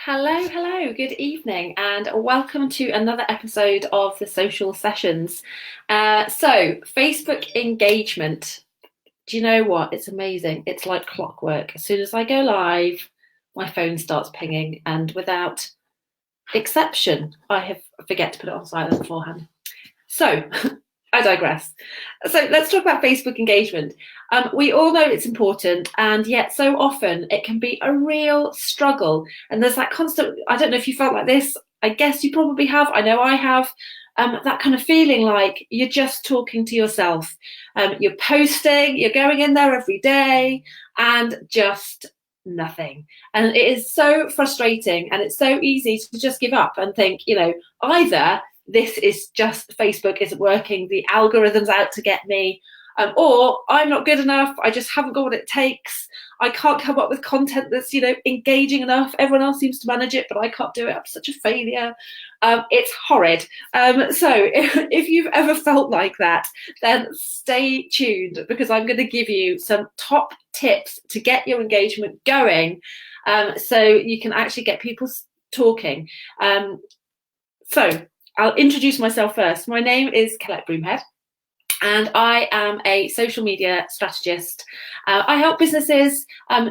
Hello, good evening, and welcome to another episode of the Social Sessions. Facebook engagement. Do you know what? It's amazing. It's like clockwork. As soon as I go live, my phone starts pinging, and without exception, forget to put it on silent beforehand. So, I digress. So let's talk about Facebook engagement. We all know it's important, and yet so often it can be a real struggle. And there's that constant, I don't know if you felt like this, I guess you probably have, I know I have, that kind of feeling like you're just talking to yourself. You're posting, you're going in there every day, and just nothing. And it is so frustrating, and it's so easy to just give up and think, either this is just Facebook isn't working, the algorithm's out to get me, or I'm not good enough, I just haven't got what it takes, I can't come up with content that's engaging enough, everyone else seems to manage it but I can't do it, I'm such a failure. It's horrid. So if you've ever felt like that, then stay tuned, because I'm going to give you some top tips to get your engagement going, so you can actually get people talking. So I'll introduce myself first. My name is Colette Broomhead, and I am a social media strategist. I help businesses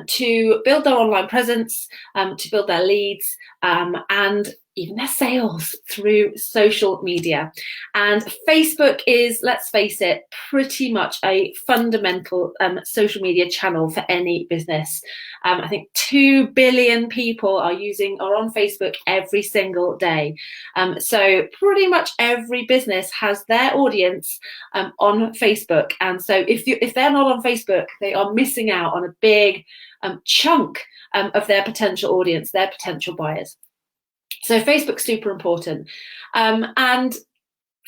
to build their online presence, to build their leads, and even their sales through social media. And Facebook is, let's face it, pretty much a fundamental social media channel for any business. I think 2 billion people are on Facebook every single day. So pretty much every business has their audience on Facebook. And so if they're not on Facebook, they are missing out on a big chunk of their potential audience, their potential buyers. So Facebook's super important. And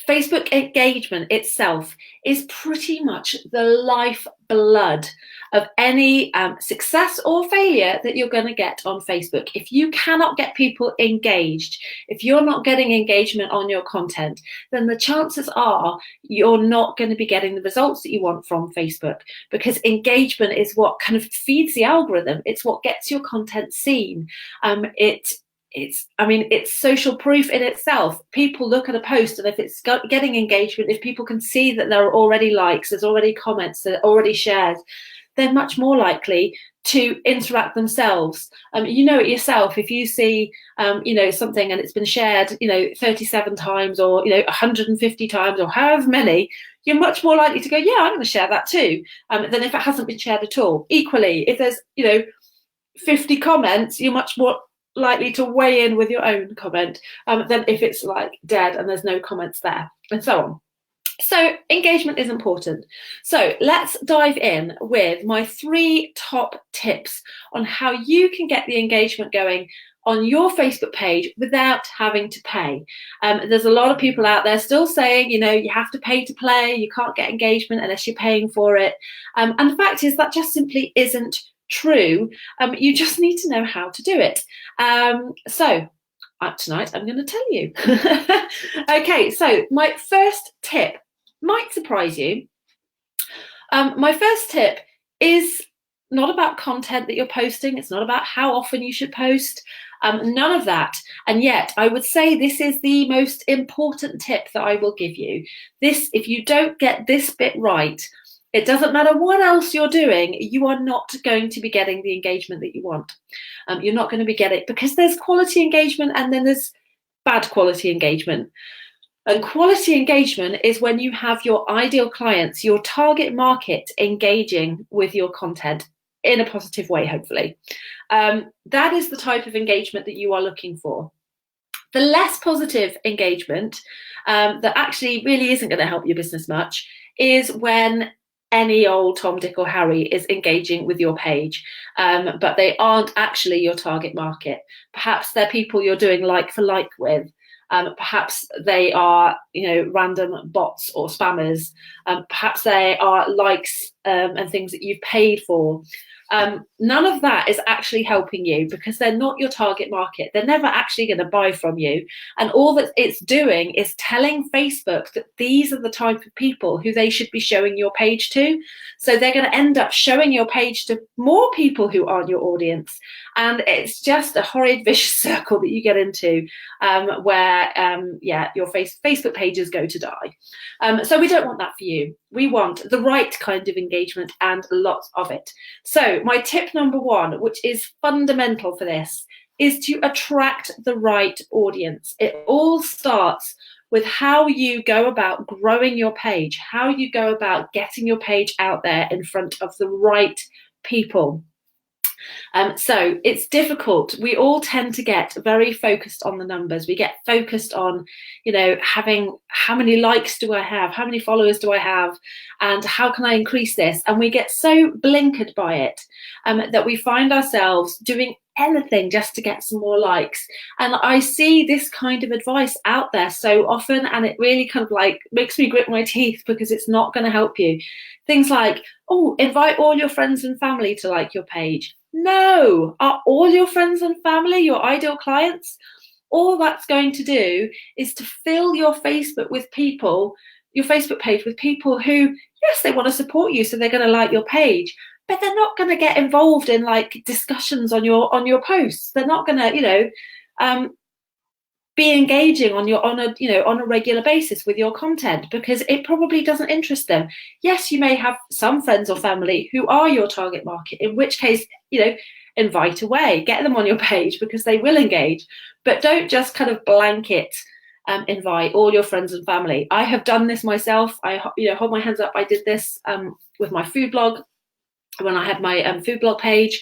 Facebook engagement itself is pretty much the lifeblood of any success or failure that you're going to get on Facebook. If you cannot get people engaged, if you're not getting engagement on your content, then the chances are you're not going to be getting the results that you want from Facebook, because engagement is what kind of feeds the algorithm. It's what gets your content seen. It's social proof in itself. People look at a post, and if it's getting engagement, if people can see that there are already likes, there's already comments, there are already shares, they're much more likely to interact themselves. You know it yourself. If you see something and it's been shared 37 times, or 150 times, or however many, you're much more likely to go, yeah, I'm going to share that too, than if it hasn't been shared at all. Equally, if there's 50 comments, you're much more likely to weigh in with your own comment than if it's like dead and there's no comments there, and so on. So engagement is important. So let's dive in with my 3 top tips on how you can get the engagement going on your Facebook page without having to pay. There's a lot of people out there still saying, you have to pay to play, you can't get engagement unless you're paying for it. And the fact is that just simply isn't true. You just need to know how to do it. So tonight I'm going to tell you. Okay, so my first tip might surprise you. My first tip is not about content that you're posting. It's not about how often you should post. None of that. And yet I would say this is the most important tip that I will give you. If you don't get this bit right, it doesn't matter what else you're doing, you are not going to be getting the engagement that you want. You're not going to be getting it, because there's quality engagement and then there's bad quality engagement. And quality engagement is when you have your ideal clients, your target market, engaging with your content in a positive way, hopefully. That is the type of engagement that you are looking for. The less positive engagement that actually really isn't going to help your business much is when any old Tom, Dick or Harry is engaging with your page, but they aren't actually your target market. Perhaps they're people you're doing like for like with. Perhaps they are, random bots or spammers. Perhaps they are likes and things that you've paid for. None of that is actually helping you because they're not your target market. They're never actually going to buy from you. And all that it's doing is telling Facebook that these are the type of people who they should be showing your page to. So they're going to end up showing your page to more people who aren't your audience. And it's just a horrid vicious circle that you get into where your Facebook pages go to die. So we don't want that for you. We want the right kind of engagement and lots of it. So my tip number one, which is fundamental for this, is to attract the right audience. It all starts with how you go about growing your page, how you go about getting your page out there in front of the right people. So it's difficult. We all tend to get very focused on the numbers. We get focused on, having how many likes do I have? How many followers do I have? And how can I increase this? And we get so blinkered by it that we find ourselves doing anything just to get some more likes. And I see this kind of advice out there so often, and it really kind of like makes me grit my teeth because it's not going to help you. Things like, invite all your friends and family to like your page. No, are all your friends and family your ideal clients? All that's going to do is to fill your Facebook page with people who, yes, they want to support you, so they're going to like your page, but they're not going to get involved in like discussions on your posts. They're not going to, be engaging on a regular basis with your content because it probably doesn't interest them. Yes, you may have some friends or family who are your target market, in which case, invite away, get them on your page because they will engage, but don't just kind of blanket invite all your friends and family. I have done this myself. I hold my hands up. I did this with my food blog when I had my food blog page,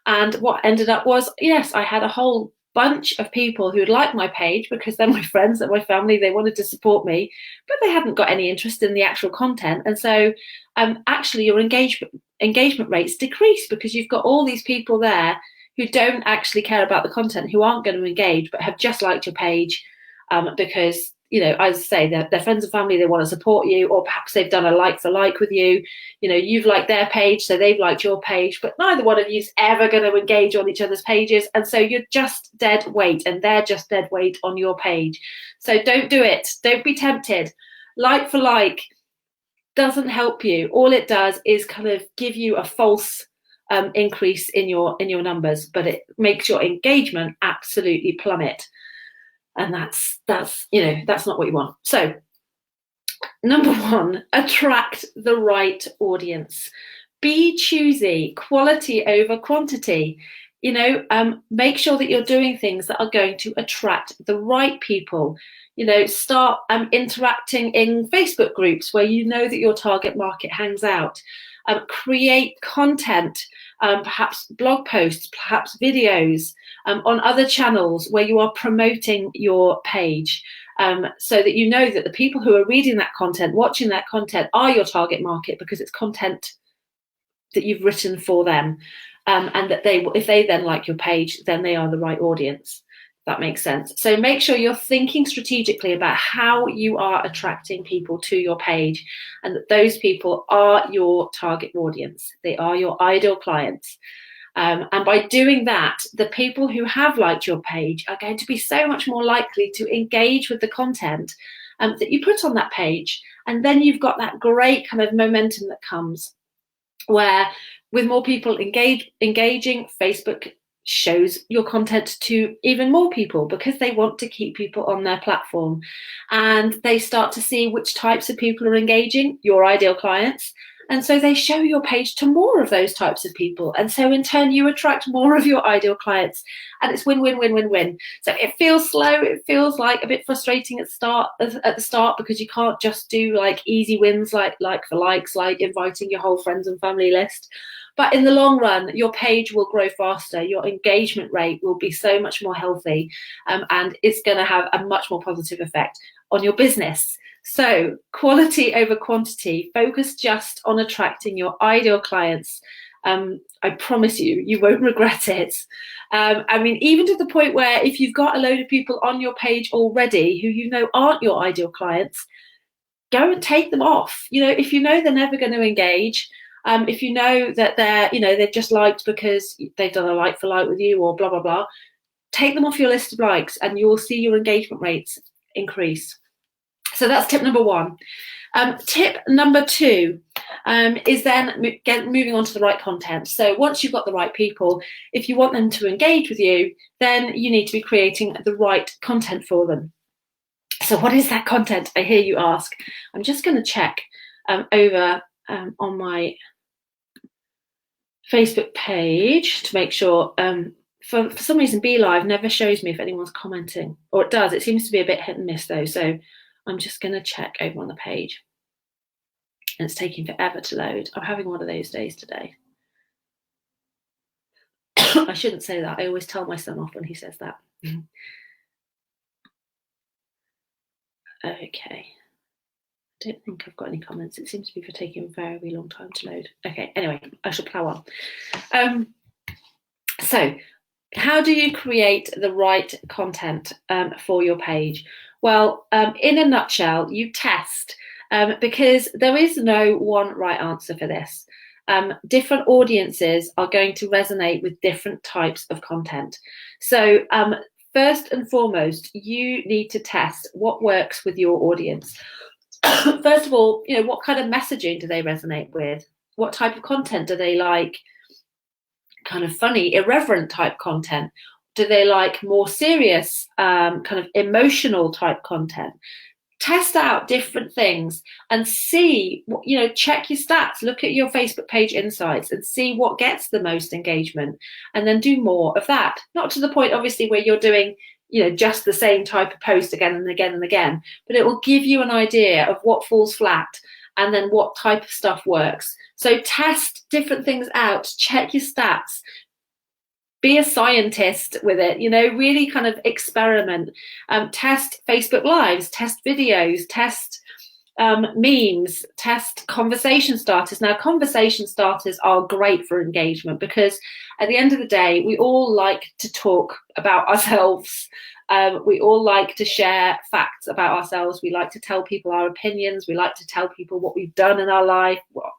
and what ended up was, yes, I had a whole bunch of people who'd like my page because they're my friends and my family. They wanted to support me, but they hadn't got any interest in the actual content. And so actually your engagement rates decrease because you've got all these people there who don't actually care about the content, who aren't going to engage, but have just liked your page because, as I say, they're friends and family, they want to support you, or perhaps they've done a like for like with you. You've liked their page, so they've liked your page, but neither one of you is ever going to engage on each other's pages. And so you're just dead weight, and they're just dead weight on your page. So don't do it. Don't be tempted. Like for like doesn't help you. All it does is kind of give you a false increase in your numbers, but it makes your engagement absolutely plummet. And that's not what you want. So number one, attract the right audience. Be choosy, quality over quantity. Make sure that you're doing things that are going to attract the right people. Start interacting in Facebook groups where that your target market hangs out. Create content, perhaps blog posts, perhaps videos on other channels where you are promoting your page, so that that the people who are reading that content, watching that content, are your target market because it's content that you've written for them, and that if they then like your page, then they are the right audience. That makes sense. So make sure you're thinking strategically about how you are attracting people to your page, and that those people are your target audience. They are your ideal clients. And by doing that, the people who have liked your page are going to be so much more likely to engage with the content that you put on that page. And then you've got that great kind of momentum that comes where, with more people engaging, Facebook shows your content to even more people because they want to keep people on their platform, and they start to see which types of people are engaging, your ideal clients, and so they show your page to more of those types of people, and so in turn you attract more of your ideal clients, and it's win win win win win. So it feels slow, it feels like a bit frustrating at the start because you can't just do like easy wins like for likes, like inviting your whole friends and family list. But in the long run, your page will grow faster. Your engagement rate will be so much more healthy, and it's going to have a much more positive effect on your business. So quality over quantity. Focus just on attracting your ideal clients. I promise you won't regret it. Even to the point where if you've got a load of people on your page already who aren't your ideal clients, go and take them off. If they're never going to engage, If you know that they're just liked because they've done a like for like with you or blah, blah, blah, take them off your list of likes and you will see your engagement rates increase. So that's tip number one. Tip number two is then moving on to the right content. So once you've got the right people, if you want them to engage with you, then you need to be creating the right content for them. So what is that content, I hear you ask? I'm just going to check over on my Facebook page to make sure. For some reason, BeLive never shows me if anyone's commenting, or it does. It seems to be a bit hit and miss though. So I'm just going to check over on the page. And it's taking forever to load. I'm having one of those days today. I shouldn't say that. I always tell my son off when he says that. Okay. I don't think I've got any comments. It seems to be taking a very long time to load. Okay, anyway, I shall plow on. So how do you create the right content for your page? Well, in a nutshell, you test because there is no one right answer for this. Different audiences are going to resonate with different types of content. So first and foremost, you need to test what works with your audience. First of all, what kind of messaging do they resonate with? What type of content do they like? Kind of funny, irreverent type content? Do they like more serious, kind of emotional type content? Test out different things and see, check your stats, look at your Facebook page insights and see what gets the most engagement, and then do more of that. Not to the point, obviously, where you're doing, just the same type of post again and again and again, but it will give you an idea of what falls flat and then what type of stuff works. So test different things out, check your stats, be a scientist with it, really kind of experiment, test Facebook Lives, test videos, test memes, test conversation starters. Now, conversation starters are great for engagement because at the end of the day, we all like to talk about ourselves. We all like to share facts about ourselves. We like to tell people our opinions. We like to tell people what we've done in our life, what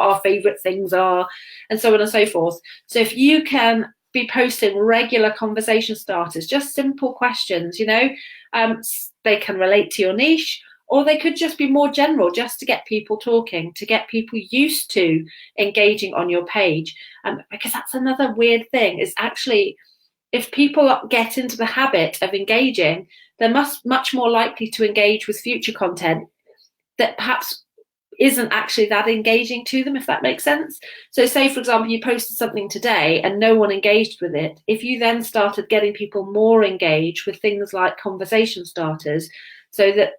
our favorite things are, and so on and so forth. So if you can be posting regular conversation starters, just simple questions, they can relate to your niche, or they could just be more general, just to get people talking, to get people used to engaging on your page. Because that's another weird thing, is actually, if people get into the habit of engaging, they're much more likely to engage with future content that perhaps isn't actually that engaging to them, if that makes sense. So say, for example, you posted something today and no one engaged with it. If you then started getting people more engaged with things like conversation starters, so that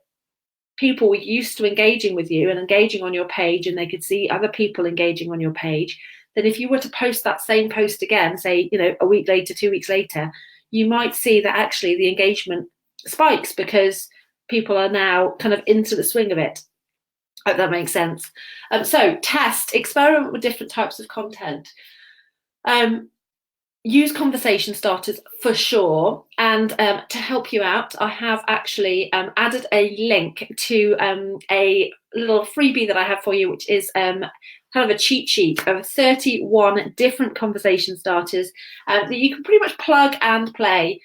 people were used to engaging with you and engaging on your page, and they could see other people engaging on your page, then if you were to post that same post again, say, a week later, 2 weeks later, you might see that actually the engagement spikes because people are now kind of into the swing of it. Hope that makes sense. So test, experiment with different types of content. Use conversation starters for sure. And to help you out, I have actually added a link to a little freebie that I have for you, which is kind of a cheat sheet of 31 different conversation starters that you can pretty much plug and play.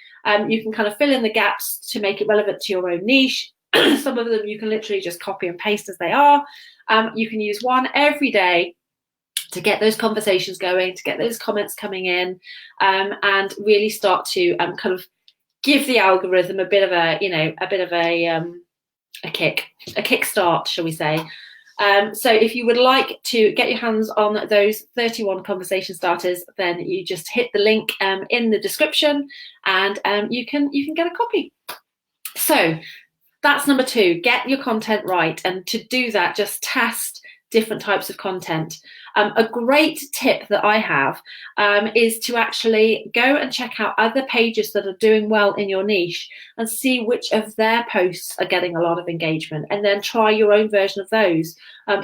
You can kind of fill in the gaps to make it relevant to your own niche. Some of them you can literally just copy and paste as they are. You can use one every day to get those conversations going, to get those comments coming in, and really start to kind of give the algorithm a bit of a kickstart, shall we say. So if you would like to get your hands on those 31 conversation starters, then you just hit the link in the description, and you can get a copy. So that's number two, get your content right. And to do that, just test different types of content. A great tip that I have is to actually go and check out other pages that are doing well in your niche and see which of their posts are getting a lot of engagement, and then try your own version of those.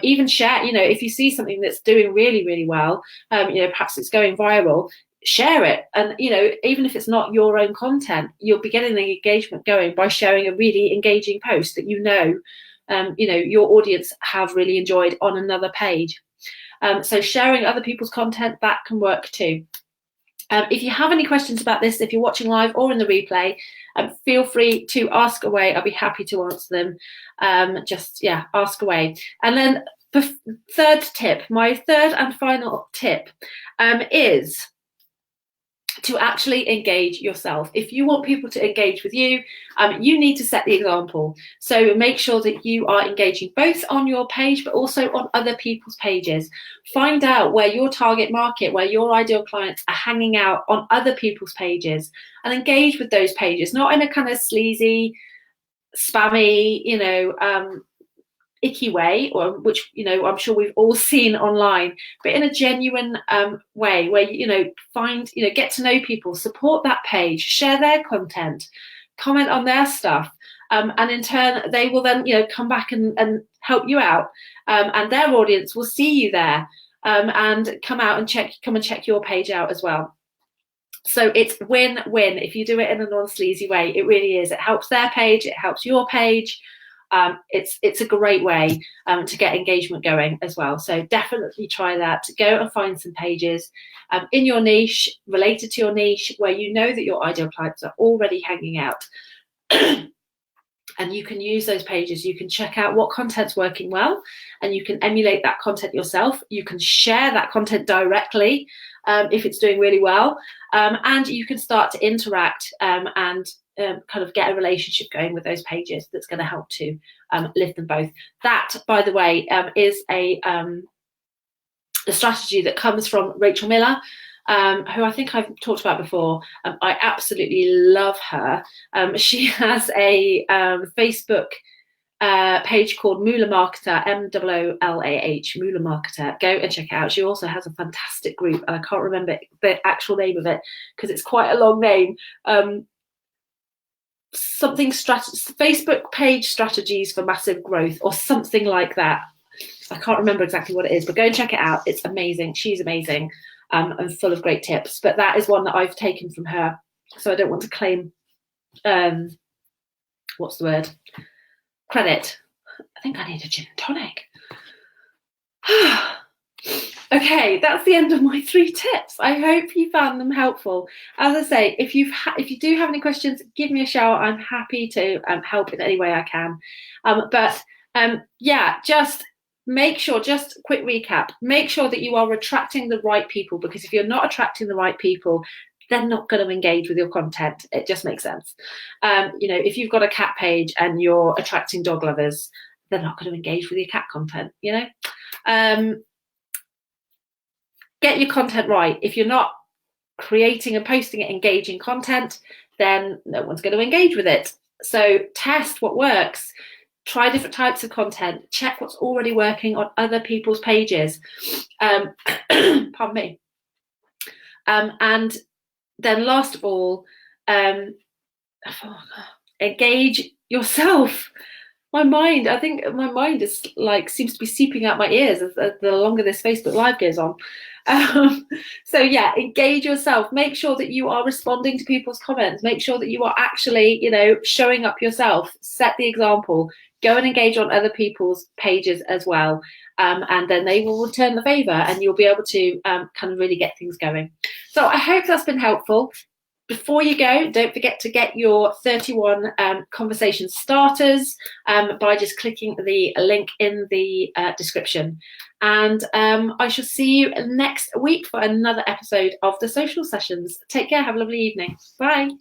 Even share, if you see something that's doing really, really well, perhaps it's going viral, share it. And even if it's not your own content, you'll be getting the engagement going by sharing a really engaging post that your audience have really enjoyed on another page. So sharing other people's content, that can work too. If you have any questions about this, if you're watching live or in the replay, feel free to ask away. I'll be happy to answer them. Just ask away. And then the third tip, my third and final tip, is to actually engage yourself. If you want people to engage with you, you need to set the example. So make sure that you are engaging both on your page, but also on other people's pages. Find out where your target market, where your ideal clients are hanging out on other people's pages, and engage with those pages, not in a kind of sleazy, spammy, icky way, or which I'm sure we've all seen online, but in a genuine way where get to know people, support that page, share their content, comment on their stuff, and in turn they will then come back and help you out, and their audience will see you there, and come and check your page out as well. So it's win-win if you do it in a non-sleazy way. It really is. It helps their page, it helps your page. It's a great way to get engagement going as well. So definitely try that. Go and find some pages in your niche, related to your niche, where you know that your ideal clients are already hanging out. And you can use those pages. You can check out what content's working well, and you can emulate that content yourself. You can share that content directly if it's doing really well, and you can start to interact and kind of get a relationship going with those pages that's going to help to lift them both. That, by the way, is a strategy that comes from Rachel Miller, who I think I've talked about before. I absolutely love her. She has a Facebook page called Moolah Marketer, MOOLAH, Moolah Marketer. Go and check it out. She also has a fantastic group, and I can't remember the actual name of it because it's quite a long name. Facebook page strategies for massive growth, or something like that. I can't remember exactly what it is, but go and check it out. It's amazing. She's amazing, and full of great tips. But that is one that I've taken from her, so I don't want to claim what's the word? Credit. I think I need a gin and tonic. Okay, that's the end of my 3 tips. I hope you found them helpful. As I say, if you do have any questions, give me a shout. I'm happy to help in any way I can. Just make sure, just quick recap, make sure that you are attracting the right people, because if you're not attracting the right people, they're not going to engage with your content. It just makes sense. If you've got a cat page and you're attracting dog lovers, they're not going to engage with your cat content, Get your content right. If you're not creating and posting it engaging content, then no one's going to engage with it. So test what works. Try different types of content. Check what's already working on other people's pages. Pardon me. And then last of all, engage yourself. I think my mind is seems to be seeping out my ears the longer this Facebook Live goes on. Engage yourself. Make sure that you are responding to people's comments. Make sure that you are actually, showing up yourself. Set the example. Go and engage on other people's pages as well. And then they will return the favor, and you'll be able to kind of really get things going. So I hope that's been helpful. Before you go, don't forget to get your 31 conversation starters by just clicking the link in the description. And I shall see you next week for another episode of the Social Sessions. Take care. Have a lovely evening. Bye.